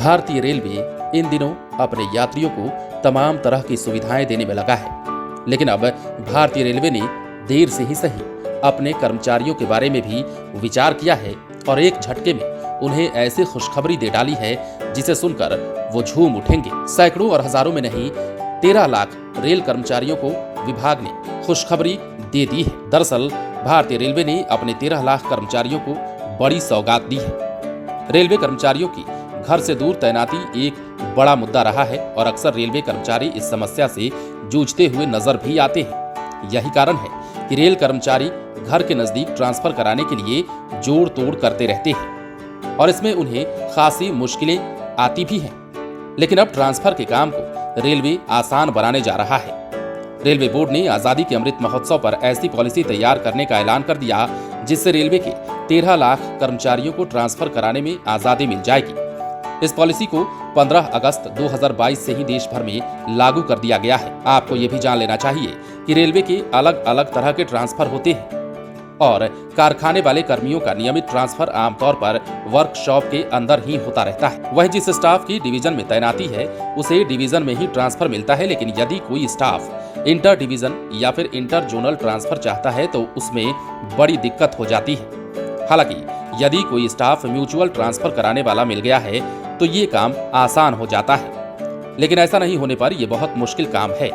भारतीय रेलवे इन दिनों अपने यात्रियों को तमाम तरह की सुविधाएं देने में लगा है, लेकिन अब भारतीय रेलवे ने देर से ही सही अपने कर्मचारियों के बारे में भी विचार किया है और एक झटके में उन्हें ऐसी खुशखबरी दे डाली है जिसे सुनकर वो झूम उठेंगे। सैकड़ों और हजारों में नहीं 13 लाख रेल कर्मचारियों को विभाग ने खुशखबरी दे दी है। दरअसल भारतीय रेलवे ने अपने 13 लाख कर्मचारियों को बड़ी सौगात दी है। रेलवे कर्मचारियों की घर से दूर तैनाती एक बड़ा मुद्दा रहा है और अक्सर रेलवे कर्मचारी इस समस्या से जूझते हुए नजर भी आते हैं। यही कारण है कि रेल कर्मचारी घर के नजदीक ट्रांसफर कराने के लिए जोड़ तोड़ करते रहते हैं और इसमें उन्हें खासी मुश्किलें आती भी हैं। लेकिन अब ट्रांसफर के काम को रेलवे आसान बनाने जा रहा है। रेलवे बोर्ड ने आजादी के अमृत महोत्सव पर ऐसी पॉलिसी तैयार करने का ऐलान कर दिया जिससे रेलवे के 13 लाख कर्मचारियों को ट्रांसफर कराने में आजादी मिल जाएगी। इस पॉलिसी को 15 अगस्त 2022 से ही देश भर में लागू कर दिया गया है। आपको ये भी जान लेना चाहिए कि रेलवे के अलग अलग तरह के ट्रांसफर होते हैं और कारखाने वाले कर्मियों का नियमित ट्रांसफर आमतौर पर वर्कशॉप के अंदर ही होता रहता है। वह जिस स्टाफ की डिवीजन में तैनाती है उसे डिवीजन में ही ट्रांसफर मिलता है, लेकिन यदि कोई स्टाफ इंटर डिवीजन या फिर इंटर जोनल ट्रांसफर चाहता है तो उसमें बड़ी दिक्कत हो जाती है। हालांकि यदि कोई स्टाफ म्यूचुअल ट्रांसफर कराने वाला मिल गया है तो ये काम आसान हो जाता है, लेकिन ऐसा नहीं होने पर यह बहुत मुश्किल काम है।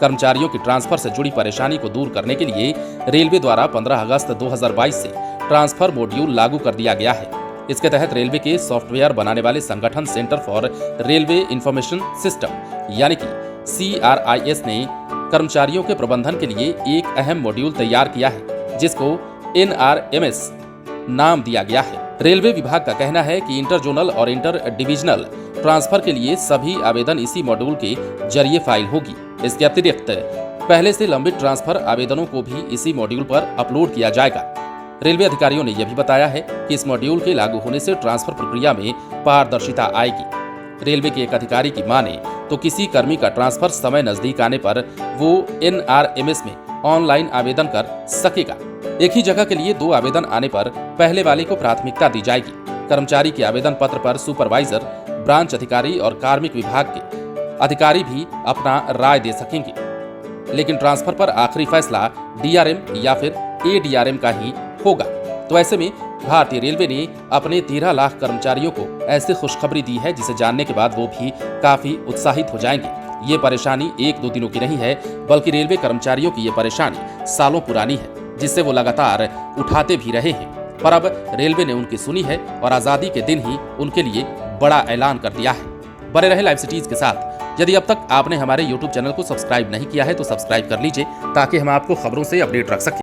कर्मचारियों की ट्रांसफर से जुड़ी परेशानी को दूर करने के लिए रेलवे द्वारा 15 अगस्त 2022 से ट्रांसफर मॉड्यूल लागू कर दिया गया है। इसके तहत रेलवे के सॉफ्टवेयर बनाने वाले संगठन centre for railway information system यानी कि CRIS ने कर्मचारियों के प्रबंधन के लिए एक अहम मॉड्यूल तैयार किया है जिसको NRMS नाम दिया गया है। रेलवे विभाग का कहना है कि इंटर जोनल और इंटर डिविजनल ट्रांसफर के लिए सभी आवेदन इसी मॉड्यूल के जरिए फाइल होगी। इसके अतिरिक्त पहले से लंबित ट्रांसफर आवेदनों को भी इसी मॉड्यूल पर अपलोड किया जाएगा। रेलवे अधिकारियों ने यह भी बताया है कि इस मॉड्यूल के लागू होने से ट्रांसफर प्रक्रिया में पारदर्शिता आएगी। रेलवे के एक अधिकारी की माने तो किसी कर्मी का ट्रांसफर समय नजदीक आने पर वो NRMS में ऑनलाइन आवेदन कर सकेगा। एक ही जगह के लिए 2 आवेदन आने पर पहले वाले को प्राथमिकता दी जाएगी। कर्मचारी के आवेदन पत्र पर सुपरवाइजर, ब्रांच अधिकारी और कार्मिक विभाग के अधिकारी भी अपना राय दे सकेंगे, लेकिन ट्रांसफर पर आखिरी फैसला DRM या फिर ADRM का ही होगा। तो ऐसे में भारतीय रेलवे ने अपने 13 लाख कर्मचारियों को ऐसी खुशखबरी दी है जिसे जानने के बाद वो भी काफी उत्साहित हो जाएंगे। ये परेशानी 1-2 दिनों की नहीं है, बल्कि रेलवे कर्मचारियों की ये परेशानी सालों पुरानी है जिससे वो लगातार उठाते भी रहे हैं। पर अब रेलवे ने उनकी सुनी है और आजादी के दिन ही उनके लिए बड़ा ऐलान कर दिया है। बने रहे लाइव सिटीज के साथ। यदि अब तक आपने हमारे YouTube चैनल को सब्सक्राइब नहीं किया है तो सब्सक्राइब कर लीजिए ताकि हम आपको खबरों से अपडेट रख सकें।